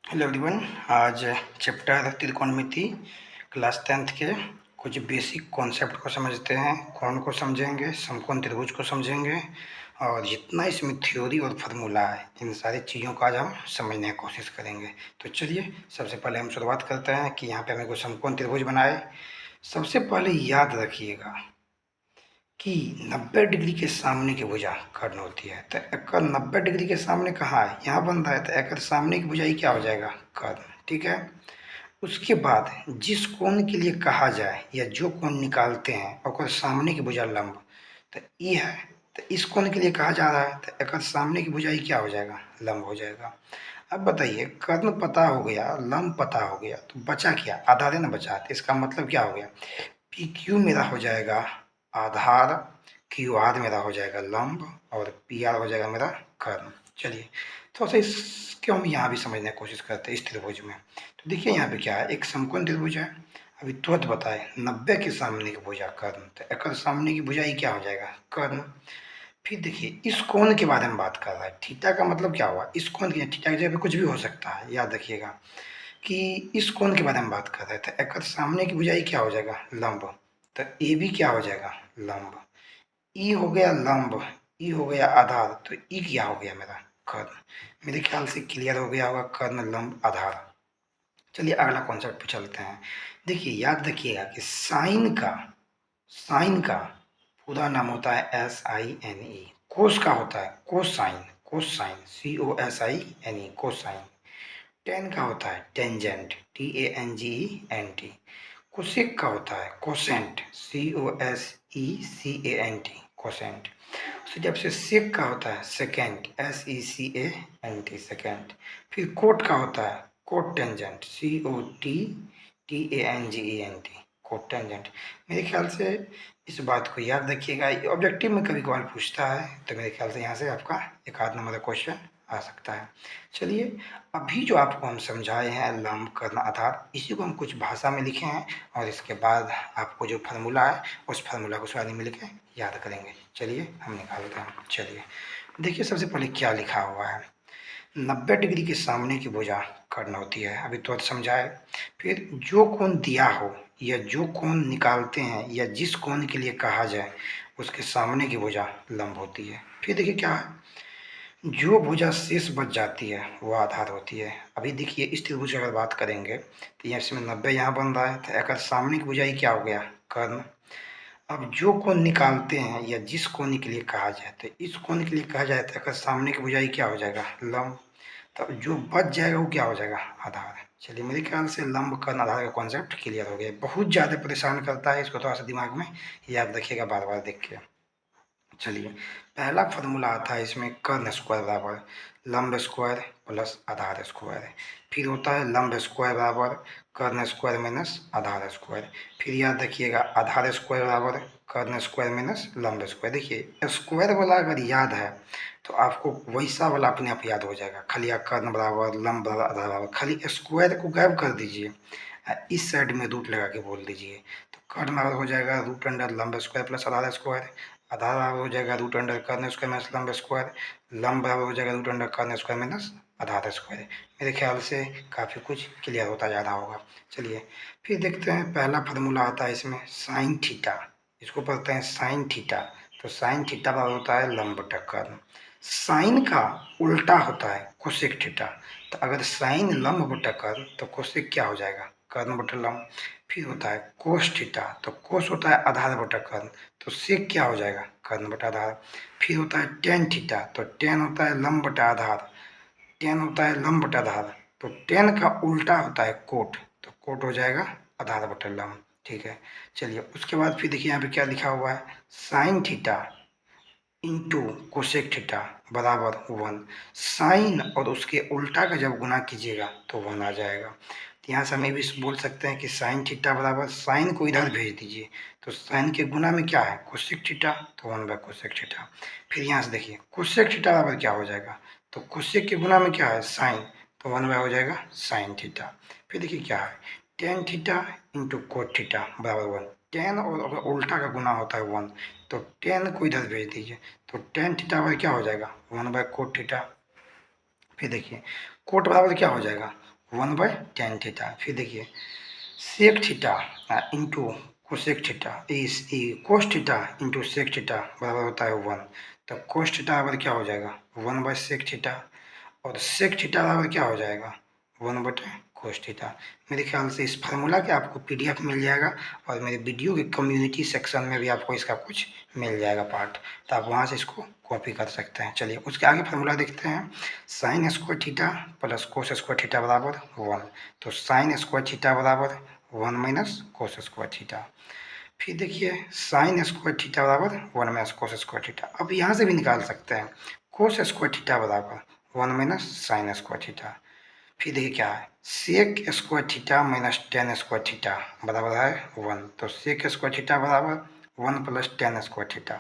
Hello everyone. आज chapter त्रिकोणमिति class 10th के कुछ बेसिक कॉन्सेप्ट को समझते हैं। कोण को समझेंगे, समकोण त्रिभुज को समझेंगे और जितना इसमें थ्योरी और फार्मूला है इन सारी चीज़ों का आज हम समझने की कोशिश करेंगे। तो चलिए सबसे पहले हम शुरुआत करते हैं कि यहाँ पे हमें कोई समकोण त्रिभुज बनाए। सबसे पहले याद रखिएगा कि 90 डिग्री के सामने की भुजा कर्ण होती है। तो एकर 90 डिग्री के सामने कहाँ है? यहाँ बन रहा है, तो एकर सामने की भुजाई क्या हो जाएगा? कर्ण। ठीक है। उसके बाद जिस कोण के लिए कहा जाए या जो कोण निकालते हैं और सामने की भुजा लंब, तो ई है। तो इस कोण के लिए कहा जा रहा है, तो एकर सामने की भुजाई क्या हो जाएगा? लंब हो जाएगा। अब बताइए, कर्ण पता हो गया, लंब पता हो गया, तो बचा क्या? आधार है ना बचा। तो इसका मतलब क्या हो गया? पी क्यू मेरा हो जाएगा आधार, क्यू आर मेरा हो जाएगा लंब और पी आर हो जाएगा मेरा कर्ण। चलिए थोड़ा सा इसको हम यहाँ भी समझने की कोशिश करते हैं इस त्रिभुज में। तो देखिए यहाँ पे क्या है, एक समकोण त्रिभुज है। अभी तुरंत बताए 90 के सामने की भुजा कर्ण, तो एक सामने की भुजा ही क्या हो जाएगा? कर्ण। फिर देखिए इस कोण के बारे में बात कर रहा है। थीटा का मतलब क्या हुआ? इस कोण की, थीटा की जगह पे कुछ भी हो सकता है, याद रखिएगा कि इस कोण के बारे में बात कर रहे थे। एक सामने की भुजाई क्या हो जाएगा? लंब। तो ए भी क्या हो जाएगा? लंब। ई हो गया लंब, ई हो गया आधार, तो ई क्या हो गया मेरा? कर्ण। मेरे ख्याल से क्लियर हो गया होगा कर्ण लंब आधार। चलिए अगला कॉन्सेप्ट पे चलते हैं। देखिए याद रखिएगा कि साइन का पूरा नाम होता है SINE। कोस का होता है cosine, cosine COSINE, cosine. Tan का होता है टेंजेंट, TANGENT। कोसेक का होता है कोसेंट, COSECANT, कोसेंट। उसी टाइप से सेक का होता है सेकेंट, SECANT, सेकेंट। फिर कोट का होता है cotangent, COTTANGENT, cotangent. मेरे ख्याल से इस बात को याद रखिएगा, ऑब्जेक्टिव में कभी कभार पूछता है, तो मेरे ख्याल से यहाँ से आपका एक आध नंबर का क्वेश्चन आ सकता है। चलिए अभी जो आपको हम समझाए हैं लंब कर्ण आधार, इसी को हम कुछ भाषा में लिखे हैं और इसके बाद आपको जो फार्मूला है उस फार्मूला को सारे मिल के याद करेंगे। चलिए हम निकालते हैं। चलिए देखिए सबसे पहले क्या लिखा हुआ है। 90 डिग्री के सामने की भुजा कर्ण होती है, अभी तुरंत समझाए। फिर जो कोण दिया हो या जो कोण निकालते हैं या जिस कोण के लिए कहा जाए उसके सामने की भुजा लंब होती है। फिर देखिए क्या है, जो भुजा शेष बच जाती है वो आधार होती है। अभी देखिए इस त्रिभुज की अगर बात करेंगे तो यहाँ इसमें 90 यहाँ बन रहा है, तो अगर सामने की भुजाई क्या हो गया? कर्ण। अब जो कोण निकालते हैं या जिस कोण के लिए कहा जाए, तो इस कोण के लिए कहा जाए तो अगर सामने की भुजाई क्या हो जाएगा? लंब। तो जो बच जाएगा वो क्या हो जाएगा? आधार। चलिए मेरे ख्याल से लंब कर्ण आधार का कॉन्सेप्ट क्लियर हो गया। बहुत ज़्यादा परेशान करता है, इसको थोड़ा सा दिमाग में याद रखिएगा बार बार देख के। चलिए पहला फार्मूला आता है इसमें, कर्ण स्क्वायर बराबर लंब स्क्वायर प्लस आधार स्क्वायर। फिर होता है लंब स्क्वायर बराबर कर्ण स्क्वायर माइनस आधार स्क्वायर। फिर याद रखिएगा आधार स्क्वायर बराबर कर्ण स्क्वायर माइनस लंब स्क्वायर। देखिए स्क्वायर वाला अगर याद है तो आपको वैसा वाला अपने आप याद हो जाएगा। खाली कर्ण बराबर लंब बराबर आधार बराबर, खाली स्क्वायर को गायब कर दीजिए, इस साइड में रूट लगा के बोल दीजिए। तो कर्ण बराबर हो जाएगा रूट अंडर लंब स्क्वायर प्लस आधार स्क्वायर। आधार बराबर हो जाएगा रूट अंडर कर्ण स्क्वायर माइनस लंब स्क्वायर। लंब बराबर हो जाएगा रूट अंडर कर्ण स्क्वायर माइनस आधार स्क्वायर। मेरे ख्याल से काफ़ी कुछ क्लियर होता जा रहा होगा। चलिए फिर देखते हैं, पहला फार्मूला आता है इसमें साइन थीटा, इसको पढ़ते हैं साइन थीटा। तो साइन थीटा बराबर होता है लंब बटा कर्ण। साइन का उल्टा होता है कोसेक थीटा। तो अगर साइन लंब बटा कर्ण तो कोसेक क्या हो जाएगा? कर्ण बटा लंब। फिर होता है कोस थीटा, तो कोस होता है आधार बटा कर्ण, तो सेक क्या हो जाएगा? कर्ण बटा आधार। फिर होता है टेन थीटा, तो टेन होता है लंब बटा आधार, टेन होता है लंब बटा आधार। तो टेन का उल्टा होता है कोट, तो कोट हो जाएगा आधार बटा लंब। ठीक है। चलिए उसके बाद फिर देखिए यहाँ पे क्या लिखा हुआ है, sine theta into cosec theta बराबर 1। साइन और उसके उल्टा का जब गुना कीजिएगा तो 1 आ जाएगा। तो यहाँ से हम ये भी बोल सकते हैं कि साइन थीटा बराबर, साइन को इधर भेज दीजिए तो साइन के गुना में क्या है? कोसेक थीटा, तो 1 बाय कोसेक थीटा। फिर यहाँ से देखिए कोसेक थीटा बराबर क्या हो जाएगा? तो कोसेक के गुना में क्या है? साइन, तो 1 बाय हो जाएगा साइन थीटा। फिर देखिए क्या है, tan theta into coat theta बराबर 1। टेन और अगर उल्टा का गुना होता है 1, तो टेन को इधर भेज दीजिए तो टेन थीटा बाय क्या हो जाएगा? 1 बाय कोट थीटा। फिर देखिए कोट बराबर क्या हो जाएगा? 1/tan theta. फिर देखिए sec theta into cosec theta इस cos theta into sec theta बराबर होता है 1। तो कोस थीटा बराबर क्या हो जाएगा 1/सेक थीटा, और सेक थीटा बराबर क्या हो जाएगा 1/कोस थीटा। मेरे ख्याल से इस फार्मूला के आपको पीडीएफ मिल जाएगा, और मेरे वीडियो के कम्युनिटी सेक्शन में भी आपको इसका कुछ मिल जाएगा पार्ट, तो आप वहाँ से इसको कॉपी कर सकते हैं। चलिए उसके आगे फार्मूला देखते हैं। Sine square theta plus cos square theta बराबर 1। तो साइन स्क्वायर थीटा बराबर 1 माइनस कोस स्क्वायर थीटा। फिर देखिए साइन स्क्वायर थीटा बराबर 1 माइनस कोस स्क्वायर थीटा। अब यहाँ से भी निकाल सकते हैं कोस स्क्वायर थीटा बराबर 1 माइनस साइन स्क्वायर थीटा। फिर देखिए क्या है sec square theta minus tan square theta बराबर है 1। तो सेक स्क्वायर थीटा बराबर 1 प्लस टेन स्क्वायर थीटा।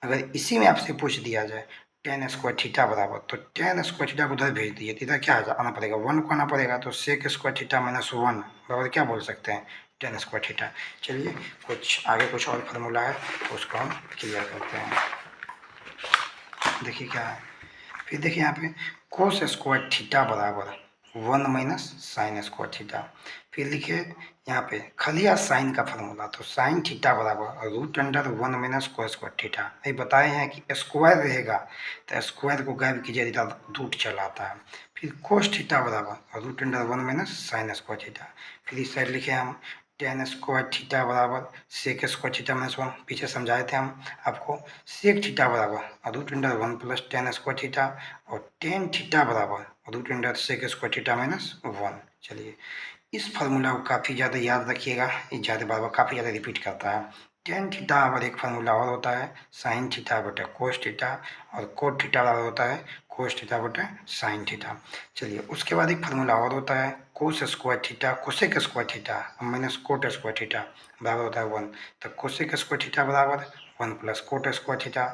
अगर इसी में आपसे पूछ दिया जाए टेन स्क्वायर थीटा बराबर, तो टेन स्क्वायर थीटा को उधर भेज दिए, इधर क्या आना पड़ेगा 1 को आना पड़ेगा। तो सेक स्क्वायर थीटा माइनस 1 बराबर क्या बोल सकते हैं टेन स्क्वायर थीटा। चलिए कुछ आगे कुछ और फार्मूला है तो उसको हम क्लियर करते हैं। देखिए क्या है, फिर देखिए यहाँ पे कोस स्क्वायर थीटा बराबर 1 माइनस साइन स्क्वायर थीटा। फिर लिखिए यहाँ पे खलिया साइन का फार्मूला, तो साइन थीटा बराबर √1 माइनस कोस स्क्वायर थीटा। ये बताए हैं कि स्क्वायर रहेगा तो स्क्वायर को गायब कीजिए रूट चला आता है। फिर कोस थीटा बराबर √1 माइनस साइन स्क्वायर थीटा। फिर इस साइड लिखे हम टेन स्क्वायर थीटा बराबर सेक स्क्वायर थीटा माइनस 1, पीछे समझाए थे हम आपको। सेक थीटा बराबर √1 प्लस टेन स्क्वायर थीटा, और टेन थीटा बराबर √सेक स्क्वायर थीटा माइनस 1। चलिए इस फार्मूला को काफ़ी ज़्यादा याद रखिएगा, ये ज़्यादा बार बार काफ़ी ज़्यादा रिपीट करता है। टेन थीटा बराबर एक फार्मूला और होता है साइन थीटा बटे कोस थीटा, और कोट थीटा बराबर होता है कोस थीटा बटे साइन थीटा। चलिए उसके बाद एक फार्मूला और होता है cos square theta cosec square theta minus cot square theta बराबर होता है 1। तो कोसेक स्क्वायर थीटा बराबर 1 plus cot square theta,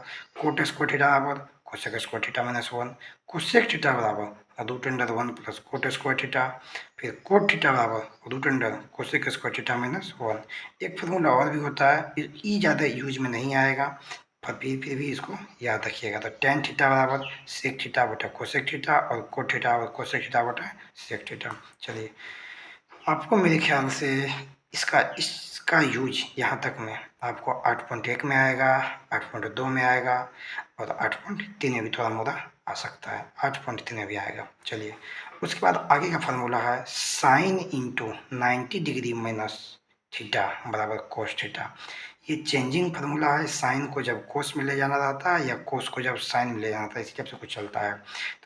cot square theta बराबर cosec square theta minus 1, cosec theta बराबर √1 प्लस कोट स्क्वायर थीटा। फिर कोट थीटा बराबर √, cosec square theta minus 1। एक फार्मूला और भी होता है, ई ज़्यादा यूज में नहीं आएगा, पर फिर भी इसको याद रखिएगा। तो टेन थीटा बराबर सेक थीटा बटा कोसेक थीटा, और कोट थीटा बराबर कोसेक थीटा बटा सेक थीटा। चलिए आपको मेरे ख्याल से इसका यूज यहाँ तक में आपको 8.1 में आएगा, 8.2 में आएगा, और 8.3 में भी थोड़ा मोड़ा आ सकता है, 8.3 में भी आएगा। चलिए उसके बाद आगे का फार्मूला है sign into 90 degree minus theta बराबर कोस थीटा। ये चेंजिंग फार्मूला है, साइन को जब कोस में ले जाना रहता है या कोस को जब साइन में ले जाना रहता है, इसी टाइप से कुछ चलता है।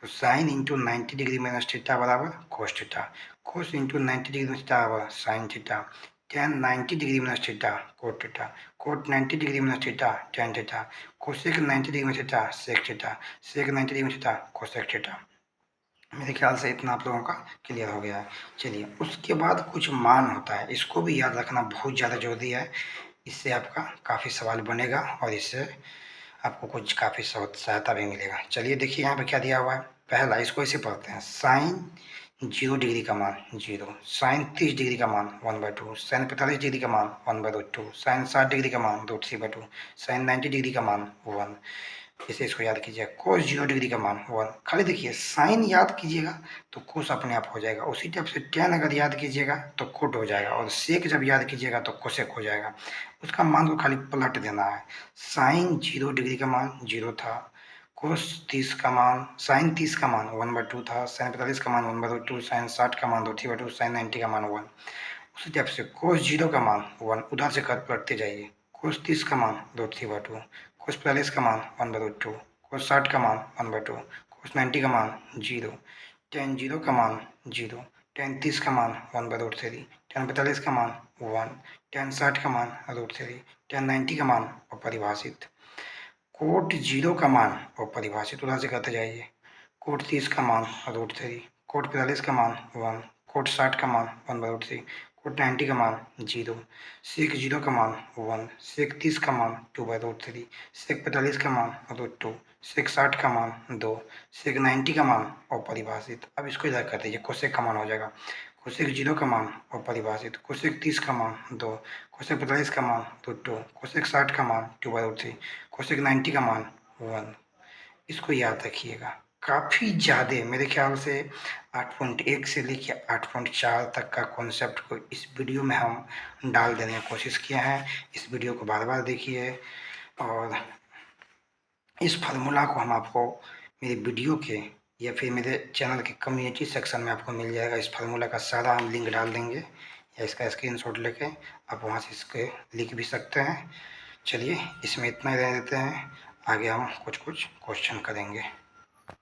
तो sine into 90 degree minus theta बराबर cos theta, cos into 90 degree minus theta बराबर sine theta, tan 90 degree minus theta cot theta, cot 90 degree minus theta tan theta, cosec 90 degree minus theta sec theta, sec 90 degree minus theta cosec theta. मेरे ख्याल से इतना आप लोगों का clear हो गया है। चलिए उसके बाद कुछ मान होता है, इसको भी याद रखना बहुत ज़्यादा जरूरी है, इससे आपका काफ़ी सवाल बनेगा और इससे आपको कुछ काफ़ी सहायता भी मिलेगा। चलिए देखिए यहाँ पे क्या दिया हुआ है। पहला इसको ऐसे पढ़ते हैं साइन 0 डिग्री का मान 0, साइन 30 डिग्री का मान 1/2, साइन 45 डिग्री का मान 1/2, साइन 60 डिग्री का मान √3/2, साइन 90 डिग्री का मान 1। इसे इसको याद कीजिए कोस 0 डिग्री का मान 1। खाली देखिए साइन याद कीजिएगा तो कोस अपने आप हो जाएगा, उसी टाइप से टेन अगर याद कीजिएगा तो कोट हो जाएगा, और सेक जब याद कीजिएगा तो कोसेक हो जाएगा। उसका मान को खाली पलट देना है। साइन 0 डिग्री का मान 0 था, कोस 30 का मान साइन 30 का मान 1/2 था, साइन 45 का मान 1/2, साइन 60 का मान 2/3, साइन 90 का मान 1। उसी टाइप से कोस 0 का मान 1 उधर से कर पलटते जाइए, कोस 30 का मान 2/3, कोस 45 का मान 1/2, कोस 60 का मान 1/2, कोस 90 का मान 0, टेन 0 का मान 0, टेन 30 का मान 1/3, टेन 45 का मान 1, टेन 60 का मान √3, टेन 90 का मान अपरिभाषित, कोट 0 का मान अपरिभाषित उधर से करते जाइए, कोट 30 का मान √3, कोट 45 का मान 1, कोट 60 का मान 1/3, कोट 90 का मान 0, सेक 0 का मान 1, सेक 30 का मान 2/3, सेक 45 का मान √2, सेक 60 का मान 2, सेक 90 का मान अपरिभाषित। अब इसको इधर कर दीजिए, कोसेक का मान हो जाएगा, कोसेक 0 का मान अपरिभाषित, कोसेक 30 का मान 2, कोसेक 45 का मान √2, कोसेक 60 का मान 2/3, कोसेक 90 का मान 1। इसको याद रखिएगा। काफ़ी ज़्यादा मेरे ख्याल से 8.1 से लेके 8.4 तक का कॉन्सेप्ट को इस वीडियो में हम डाल देने की कोशिश किए हैं। इस वीडियो को बार-बार देखिए और इस फार्मूला को हम आपको मेरे वीडियो के या फिर मेरे चैनल के कम्युनिटी सेक्शन में आपको मिल जाएगा। इस फार्मूला का सारा हम लिंक डाल देंगे या इसका स्क्रीनशॉट लेके आप वहाँ से इसके लिख भी सकते हैं। चलिए इसमें इतना ही रहने देते हैं, आगे हम कुछ क्वेश्चन करेंगे।